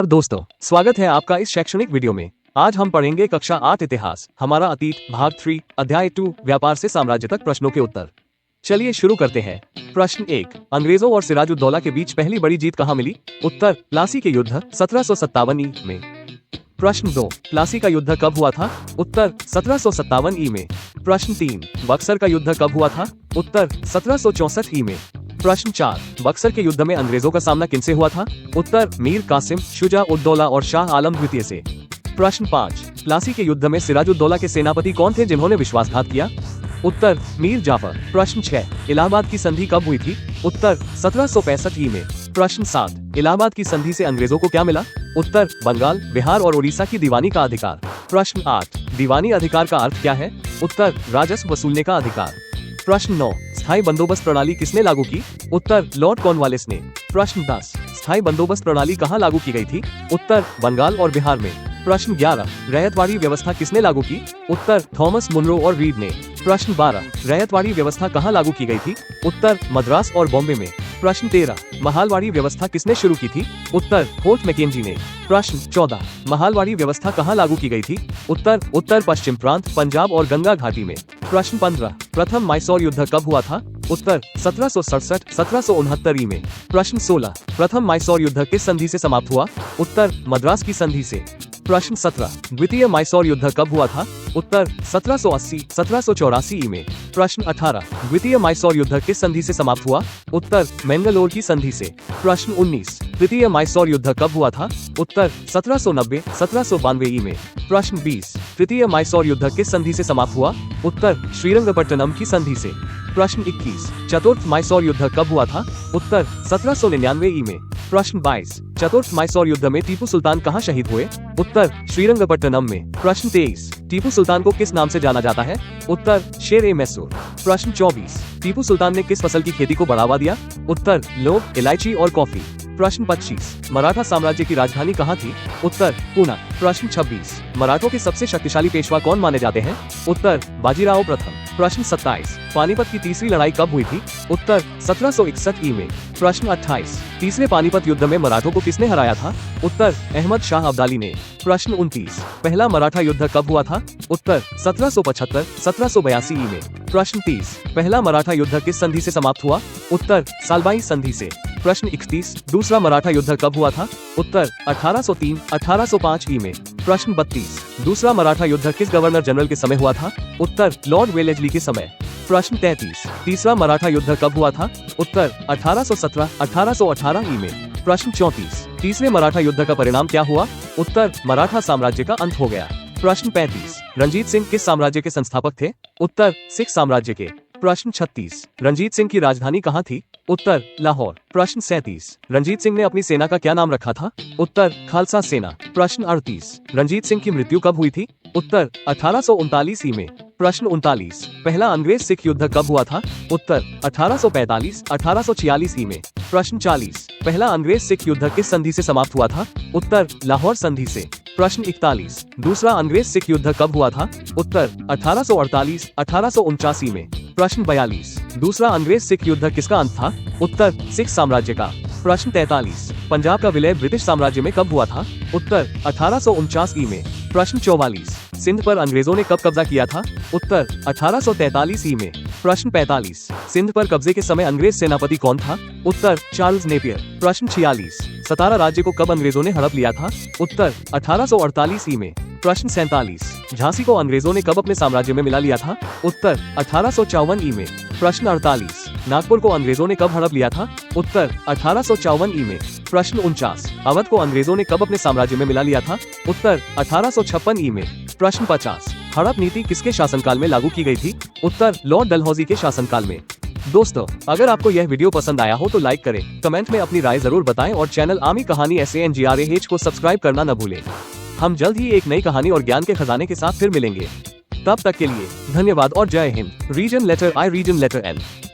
दोस्तों, स्वागत है आपका इस शैक्षणिक वीडियो में। आज हम पढ़ेंगे कक्षा 8 इतिहास, हमारा अतीत, भाग 3, अध्याय 2, व्यापार से साम्राज्य तक प्रश्नों के उत्तर। चलिए शुरू करते हैं। प्रश्न 1, अंग्रेजों और सिराजुद्दौला के बीच पहली बड़ी जीत कहाँ मिली? उत्तर, प्लासी के युद्ध 1757 ई में। प्रश्न 2, प्लासी का युद्ध कब हुआ था? उत्तर, 1757 ई में। प्रश्न 3, बक्सर का युद्ध कब हुआ था? उत्तर, 1764 ई में। प्रश्न 4, बक्सर के युद्ध में अंग्रेजों का सामना किनसे हुआ था? उत्तर, मीर कासिम, शुजा-उद-दौला और शाह आलम द्वितीय से। प्रश्न 5, प्लासी के युद्ध में सिराजुद्दौला के सेनापति कौन थे जिन्होंने विश्वासघात किया? उत्तर, मीर जाफर। प्रश्न 6, इलाहाबाद की संधि कब हुई थी? उत्तर, 1765 ई में। प्रश्न 7, इलाहाबाद की संधि से अंग्रेजों को क्या मिला? उत्तर, बंगाल, बिहार और उड़ीसा की दीवानी का अधिकार। प्रश्न 8, दीवानी अधिकार का अर्थ क्या है? उत्तर, राजस्व वसूलने का अधिकार। प्रश्न 9, स्थायी बंदोबस्त प्रणाली किसने लागू की? उत्तर, लॉर्ड कॉर्नवालिस ने। प्रश्न 10, स्थायी बंदोबस्त प्रणाली कहाँ लागू की गई थी? उत्तर, बंगाल और बिहार में। प्रश्न 11, रैयतवाड़ी व्यवस्था किसने लागू की? उत्तर, थॉमस मुनरो और रीड ने। प्रश्न 12, रैयतवाड़ी व्यवस्था कहाँ लागू की गई थी? उत्तर, मद्रास और बॉम्बे में। प्रश्न 13, महालवाड़ी व्यवस्था किसने शुरू की थी? उत्तर, होल्ट मैकेंजी ने। प्रश्न 14, महालवाड़ी व्यवस्था कहाँ लागू की गई थी? उत्तर, उत्तर पश्चिम प्रांत, पंजाब और गंगा घाटी में। प्रश्न 15, प्रथम मैसूर युद्ध कब हुआ था? उत्तर, 1767-1769 ई में। प्रश्न 16, प्रथम मैसूर युद्ध किस संधि से समाप्त हुआ? उत्तर, मद्रास की संधि से। प्रश्न 17, द्वितीय मैसूर युद्ध कब हुआ था? उत्तर, 1780-1784 ई में। प्रश्न 18, द्वितीय मैसूर युद्ध किस संधि से समाप्त हुआ? उत्तर, मैंगलोर की संधि से। प्रश्न 19, तृतीय मैसूर युद्ध कब हुआ था? उत्तर, 1790-1792 ई में। प्रश्न 20, तृतीय मैसूर युद्ध किस संधि से समाप्त हुआ? उत्तर, श्रीरंगपट्टनम की संधि से। प्रश्न 21, चतुर्थ मैसूर युद्ध कब हुआ था? उत्तर, 1799 ई में। प्रश्न 22, चतुर्थ मैसूर युद्ध में टीपू सुल्तान कहाँ शहीद हुए? उत्तर, श्रीरंगपट्टनम में। प्रश्न 23, टीपू सुल्तान को किस नाम से जाना जाता है? उत्तर, शेर-ए-मैसूर। प्रश्न 24, टीपू सुल्तान ने किस फसल की खेती को बढ़ावा दिया? उत्तर, लौंग, इलायची और कॉफी। प्रश्न 25, मराठा साम्राज्य की राजधानी कहाँ थी? उत्तर, पूना। प्रश्न 26, मराठों के सबसे शक्तिशाली पेशवा कौन माने जाते हैं? उत्तर, बाजीराव प्रथम। प्रश्न 27, पानीपत की तीसरी लड़ाई कब हुई थी? उत्तर, 1761 ई में। प्रश्न 28, तीसरे पानीपत युद्ध में मराठों को किसने हराया था? उत्तर, अहमद शाह अब्दाली ने। प्रश्न 29, पहला मराठा युद्ध कब हुआ था? उत्तर, 1775-1782 ई में। प्रश्न 30, पहला मराठा युद्ध किस संधि से समाप्त हुआ? उत्तर, सालबाई संधि से। प्रश्न 31, दूसरा मराठा युद्ध कब हुआ था? उत्तर, 1803-1805 ई में। प्रश्न 32, दूसरा मराठा युद्ध किस गवर्नर जनरल के समय हुआ था? उत्तर, लॉर्ड वेलेस्ली के समय। प्रश्न 33, तीसरा मराठा युद्ध कब हुआ था? उत्तर, 1817-1818 ई में। प्रश्न 34, तीसरे मराठा युद्ध का परिणाम क्या हुआ? उत्तर, मराठा साम्राज्य का अंत हो गया। प्रश्न 35, रंजीत सिंह किस साम्राज्य के संस्थापक थे? उत्तर, सिख साम्राज्य के। प्रश्न 36, रंजीत सिंह की राजधानी कहाँ थी? उत्तर, लाहौर। प्रश्न 37, रंजीत सिंह ने अपनी सेना का क्या नाम रखा था? उत्तर, खालसा सेना। प्रश्न 38, रंजीत सिंह की मृत्यु कब हुई थी? उत्तर, 1839 ई में। प्रश्न 39, पहला अंग्रेज सिख युद्ध कब हुआ था? उत्तर, 1845-1846 ई में। प्रश्न 40, पहला अंग्रेज सिख युद्ध किस संधि से समाप्त हुआ था? उत्तर, लाहौर संधि से। प्रश्न 41, दूसरा अंग्रेज सिख युद्ध कब हुआ था? उत्तर, 1848-1849 ई में। प्रश्न 42, दूसरा अंग्रेज सिख युद्ध किसका अंत था? उत्तर, सिख साम्राज्य का। प्रश्न 43, पंजाब का विलय ब्रिटिश साम्राज्य में कब हुआ था? उत्तर, 1849 ई में। प्रश्न 44, सिंध पर अंग्रेजों ने कब कब्जा किया था? उत्तर, 1843 ई में। प्रश्न 45, सिंध पर कब्जे के समय अंग्रेज सेनापति कौन था? उत्तर, चार्ल्स नेपियर। प्रश्न 46, सतारा राज्य को कब अंग्रेजों ने हड़प लिया था? उत्तर, 1848 ई में। प्रश्न 47, झांसी को अंग्रेजों ने कब अपने साम्राज्य में मिला लिया था? उत्तर, 1854 ई में। प्रश्न 48, नागपुर को अंग्रेजों ने कब हड़प लिया था? उत्तर, 1854 ई में। प्रश्न 49, अवध को अंग्रेजों ने कब अपने साम्राज्य में मिला लिया था? उत्तर, 1856 ई में। प्रश्न 50, हड़प नीति किसके शासनकाल में लागू की गई थी? उत्तर, लॉर्ड डलहौजी के शासनकाल में। दोस्तों, अगर आपको यह वीडियो पसंद आया हो तो लाइक करें, कमेंट में अपनी राय जरूर बताएं और चैनल आमी कहानी SANGRAH को सब्सक्राइब करना न भूलें। हम जल्द ही एक नई कहानी और ज्ञान के खजाने के साथ फिर मिलेंगे। तब तक के लिए धन्यवाद और जय हिंद। Reason letter I, reason letter N।